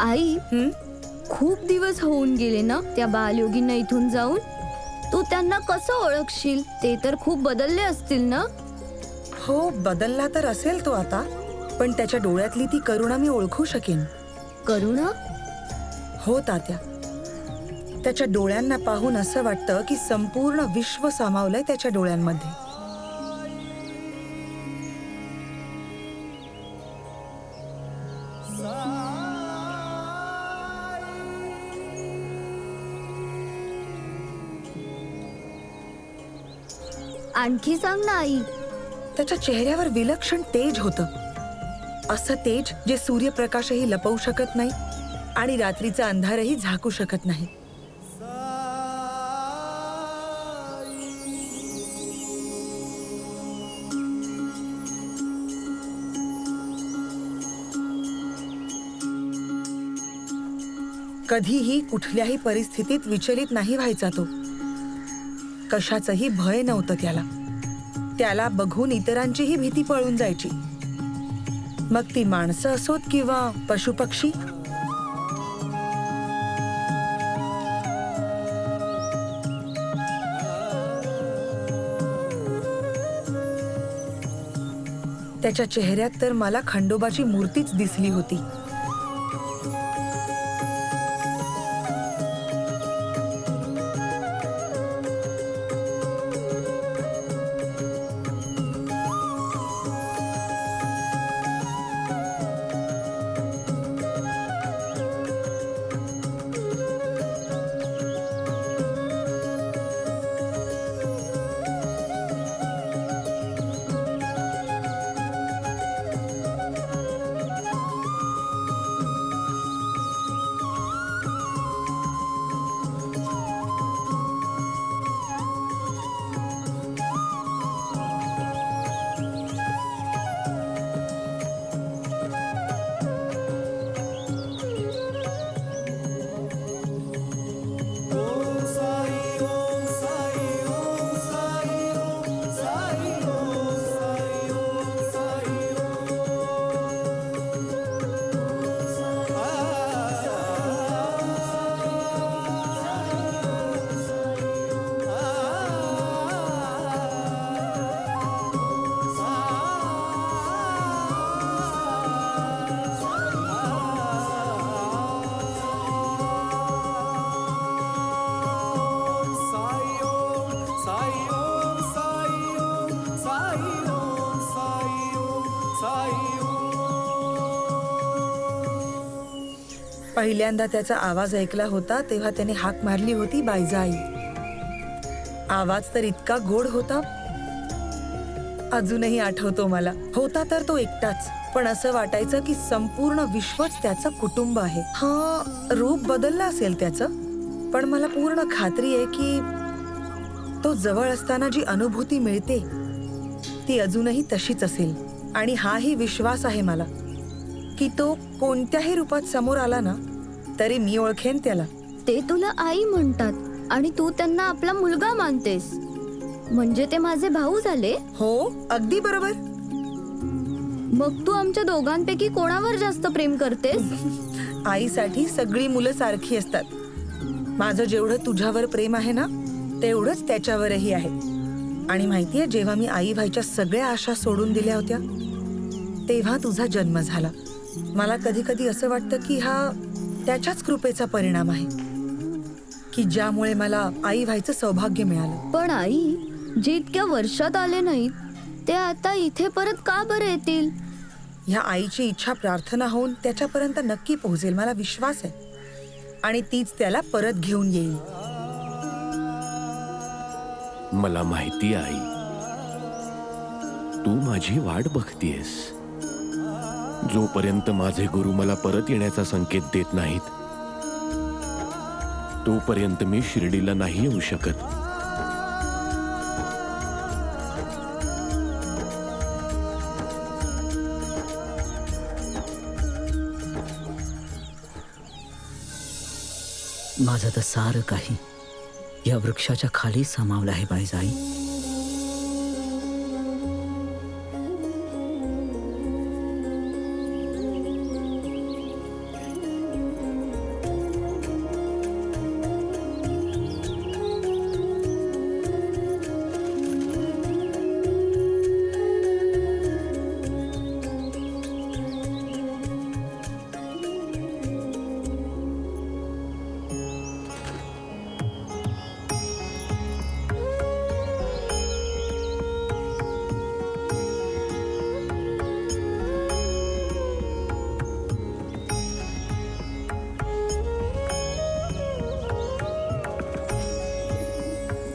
आई, खूप दिवस होऊन गेले ना त्या बालयोगींना इथून जाऊन. तू त्यांना कसं ओळखशील? ते तर खूप बदलले असतील ना? हो, बदलला तर असेल तो आता, पण त्याच्या डोळ्यातली ती करुणा मी ओळखू शकेन. करुणा? हो तात्या, त्याच्या डोळ्यांना पाहून असं वाटतं की संपूर्ण विश्व सामावलंय त्याच्या डोळ्यांमध्ये. आणखी सांग ना आई. त्याच्या चेहऱ्यावर विलक्षण तेज होतं, असं तेज जे सूर्यप्रकाशही लपवू शकत नाही आणि रात्रीचा अंधारही झाकू शकत नाही. कधीही कुठल्याही परिस्थितीत विचलित नाही व्हायचा तो. कशाचंही भय नव्हतं त्याला. त्याला बघून इतरांचीही भीती पळून जायची, मग ती माणसं असोत किंवा पशुपक्षी. त्याच्या चेहऱ्यात तर मला खंडोबाची मूर्तीच दिसली होती. पहिल्यांदा त्याचा आवाज ऐकला होता तेव्हा त्याने हाक मारली होती, बायजाई. आवाज तर इतका गोड होता, अजूनही आठवतो मला. होता तर तो एकटाच, पण असं वाटायचं की संपूर्ण विश्वच त्याचं कुटुंब आहे. रूप बदललं असेल त्याचं, पण मला पूर्ण खात्री आहे की तो जवळ असताना जी अनुभूती मिळते ती अजूनही तशीच असेल. आणि हाही विश्वास आहे मला की तो कोणत्याही रूपात समोर आला ना तरी मी ओळखेन त्याला. ते तुला आई म्हणतात आणि तू त्यांना आपला मुलगा मानतेस, म्हणजे ते माझे भाऊ झाले. हो, अगदी बरोबर. मग तू आमच्या दोघांपैकी कोणावर जास्त प्रेम करतेस? आईसाठी सगळी मुलं सारखी असतात. माझं जेवढं तुझ्यावर प्रेम आहे ना तेवढंच त्याच्यावरही आहे. आणि माहितीये, जेव्हा मी आई व्हायच्या सगळ्या आशा सोडून दिल्या होत्या तेव्हा तुझा जन्म झाला. मला कधी कधी असं वाटतं की हा त्याच्याच कृपेचा परिणाम आहे की ज्यामुळे मला आई व्हायचं सौभाग्य मिळालं. पण आई, जे इतक्या वर्षात आले नाहीत ते आता इथे परत का बरं येतील? ह्या आईची इच्छा प्रार्थना होऊन त्याच्यापर्यंत नक्की पोहोचेल, मला विश्वास आहे. आणि तीच त्याला परत घेऊन येईल. मला माहिती आई, तू माझी वाट बघतीयस. जोपर्यंत माझे गुरु मला परत येण्याचा संकेत देत नाहीत तोपर्यंत मी शिर्डीला नाही येऊ शकत. माझं तर सारं काही या वृक्षाच्या खाली सामावलं आहे बाईजाई.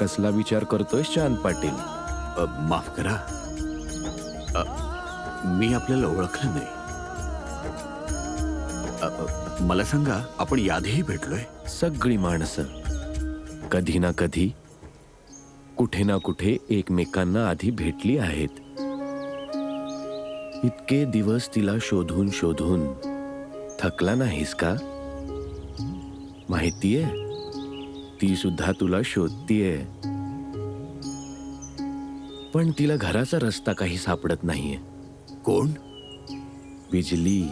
कसला विचार करतोय चांद पाटील? माफ करा, मी आपल्याला ओळखलं नाही. मला सांगा, आपण याआधीही भेटलोय? सगळी माणसं कधी ना कधी कुठे ना कुठे एकमेकांना आधी भेटली आहेत. इतके दिवस तिला शोधून शोधून थकला नाहीस का? माहितीये, ती सुद्धा तुला शोधतीये, पण तिला घराचा रस्ता काही सापडत नाहीये. कोण? बिजली.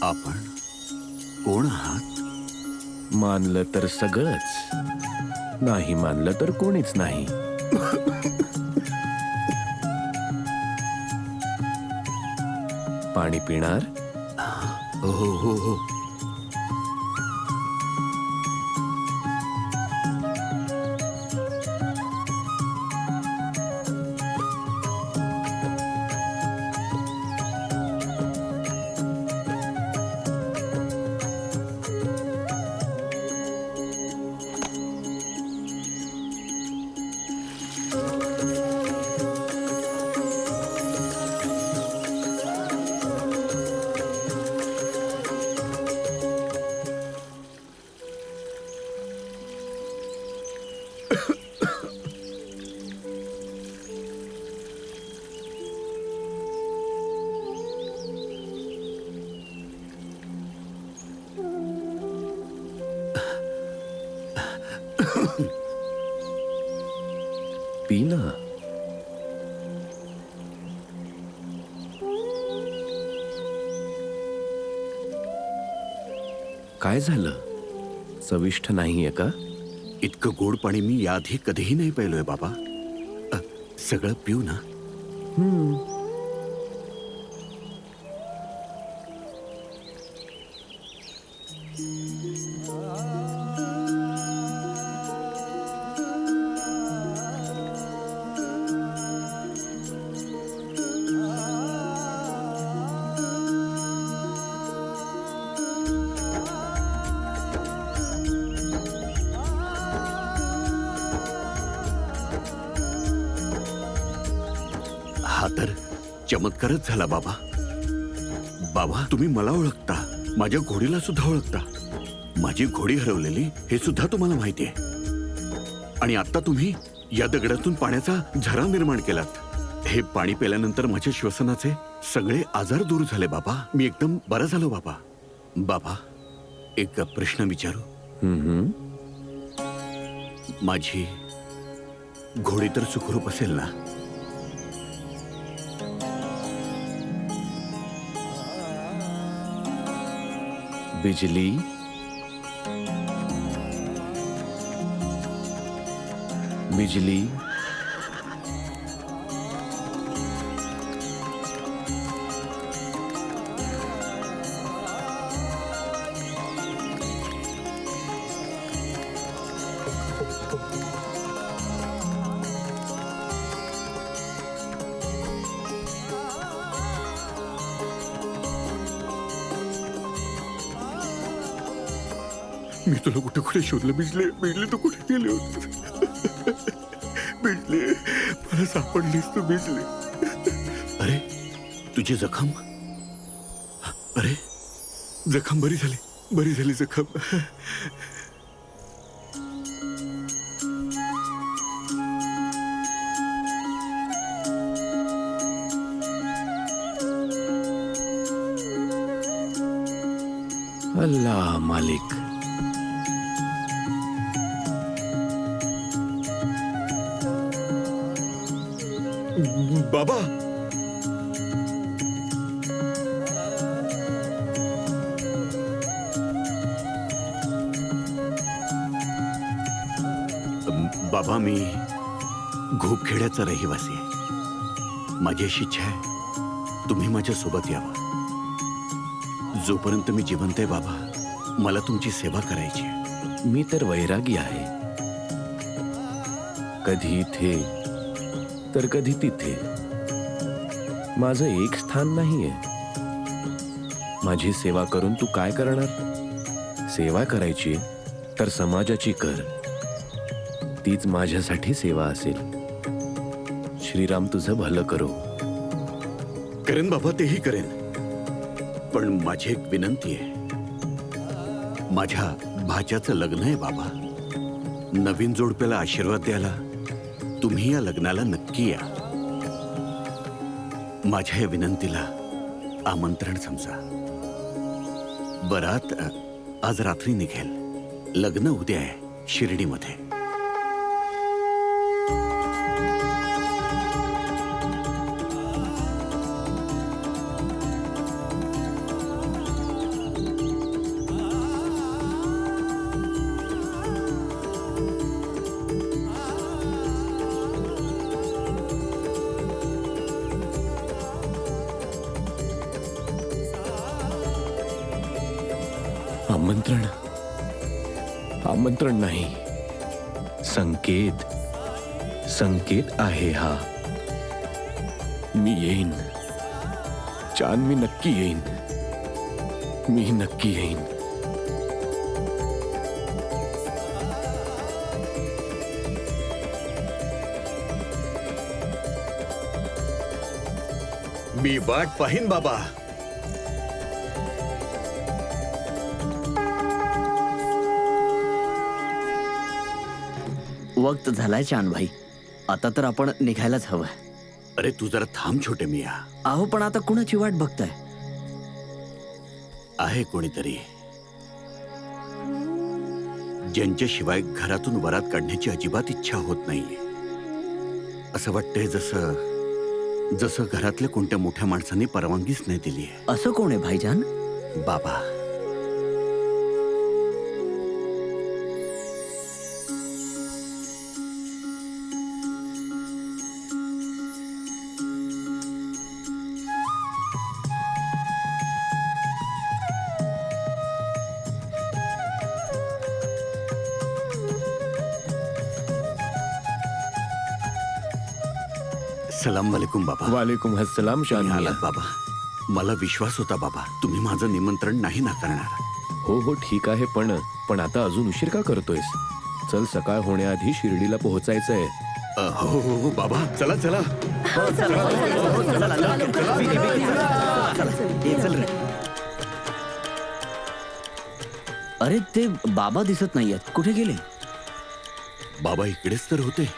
आपण कोण आहात? मानलं तर सगळंच, नाही मानलं तर कोणीच नाही. पाणी पिणार? हो हो हो हो. पी ना. काय झालं? चविष्ट नाहीये का? इतकं गोड पाणी मी याआधी कधीही नाही प्यायलोय बाबा. सगळं पिऊ ना. हा तर चमत्कारच झाला बाबा. बाबा, तुम्ही मला ओळखता, माझ्या घोडीला सुद्धा ओळखता. माझी घोडी हरवलेली हे सुद्धा तुम्हाला माहिती आहे. आणि आता तुम्ही या दगडातून पाण्याचा झरा निर्माण केलात. हे पाणी प्याल्यानंतर माझ्या श्वसनाचे सगळे आजार दूर झाले बाबा. मी एकदम बरा झालो बाबा. बाबा, एक प्रश्न विचारू? माझी घोडी तर सुखरूप असेल ना? बिजली, बिजली. मी तुला कुठे कुठे शोधलं बिजले. बिजले, तू कुठे गेले होते? बिजले, मला सापडलीस तू बिजले. अरे, तुझी जखम? अरे, जखम बरी झाली, बरी झाली जखम. अल्लाह मालिक. बाबा, बाबा, मी घोपखेड्याचा रहिवासी आहे. माझी अशी इच्छा आहे, तुम्ही माझ्या सोबत यावं. जोपर्यंत मी जिवंत आहे बाबा, मला तुमची सेवा करायची आहे. मी तर वैरागी आहे. कधी इथे तर कधी तिथे. माझं एक स्थान नाहीये. माझी सेवा करून तू काय करणार? सेवा करायची तर समाजाची कर. तीच माझ्यासाठी सेवा असेल. श्रीराम तुझं भलं करो. करेन बाबा, तेही करेन. पण माझी एक विनंती आहे. माझ्या भाच्याचं लग्न आहे बाबा. नवीन जोडप्याला आशीर्वाद द्यायला तुम्ही या लग्नाला नक्की या. माझ्या या विनंतीला आमंत्रण समजा. बरात आज रात्री निघेल. लग्न उद्या आहे शिर्डीमध्ये. आमंत्रण आमंत्रण नाही, संकेत. संकेत आहे हा. मी येईन चांद. मी नक्की येईन. मी नक्की येईन. मी वाट पाहीन बाबा. वक्त झालाय चांदभाई. आता तर आपण निघायलाच हवं. अरे तू जरा थांब छोटे मिया. अहो पण आता कुणाची वाट बघताय? आहे कोणीतरी ज्यांच्याशिवाय घरातून वरात काढण्याची अजिबात इच्छा होत नाहीये. असं वाटतंय जसं जसं घरातल्या कोणत्या मोठ्या माणसांनी परवानगीच नाही दिली आहे. असं कोण आहे भाईजान? बाबा. सलाम वालेकुम बाबा. वालेकुम अस्सलाम. तुम्ही शान आलात बाबा. मला विश्वास होता बाबा तुम्ही माझं निमंत्रण नाही नाकारणार. हो हो ठीक आहे. पण आता अजून उशीर का करतोयस? चल, सकाळ होण्याआधी शिर्डीला पोहोचायचंय. हो हो हो बाबा, चला चला. अरे ते बाबा दिसत नाहीयेत. कुठे गेले? बाबा इकडेच तर होते.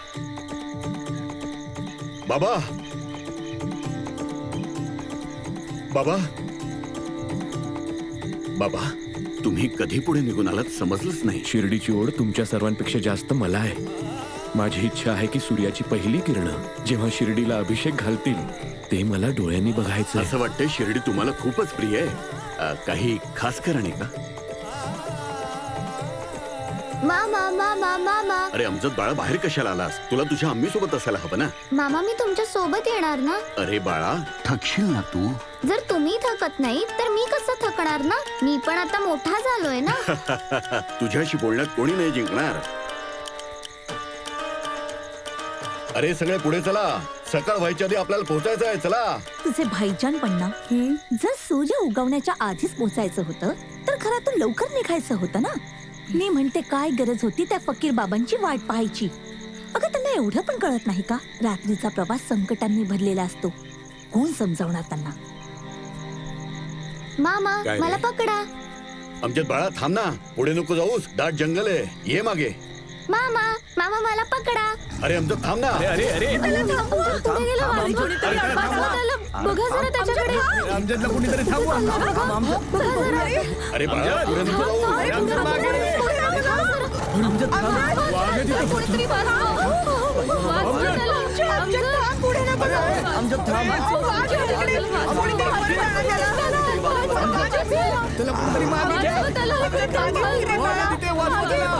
बाबा. बाबा. बाबा, तुम्ही कधी पुढे निघून आलात समजलंच नाही. शिर्डीची ओढ तुमच्या सर्वांपेक्षा जास्त मला आहे. माझी इच्छा आहे की सूर्याची पहिली किरणं जेव्हा शिर्डीला अभिषेक घालतील ते मला डोळ्यांनी बघायचं. असं वाटतंय शिर्डी तुम्हाला खूपच प्रिय आहे. काही खास कारण आहे का? मामा मामा मामा अरे अमजद बाळा, बाहेर कशाला आलास? तुला तुझ्या आम्ही सोबत असायला हवं ना. मामा मी तुमच्या सोबत येणार ना. अरे बाळा, थकशील ना तू. जर तुम्ही थकत नाही तर मी कसं थकणार ना. मी पण आता मोठा झालोय ना. तुझ्याशी बोलण्यात कोणी नाही जिंकणार. अरे सगळे पुढे चला. सकाळ व्हायच्या आधी आपल्याला पोहोचायचं आहे. चला. तुझे भाईजान पण ना, जर सूर्य उगवण्याच्या आधीच पोचायचं होतं तर घरातून लवकर निघायचं होतं ना. मी म्हणते काय गरज होती त्या फकीर बाबांची वाट पाहायची. अगं त्यांना एवढं पण कळत नाही का? रात्रीचा प्रवास संकटांनी भरलेला असतो. कोण समजावणार त्यांना? मामा काय मला रे? पकडा. अमजद बाळा थांब ना. पुढे नको जाऊस. दाट जंगल आहे. ये मागे. मामा मामा मला पकडा. अरे अमजद थांब ना. त्याला थांबवा. पुढे गेला वाचवा त्याला. बघा जरा त्याच्याकडे. आमच्यातलं कुणीतरी थांबवा. बघा जरा. अरे बाळा पुढे नको जाऊ. कोणीतरी वाचवा. वाचवा त्याला. पुढे नको जाऊ. त्याला कुणीतरी मागे घ्या. तिथे वाचवा त्याला.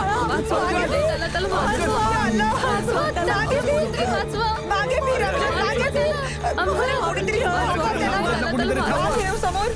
समोर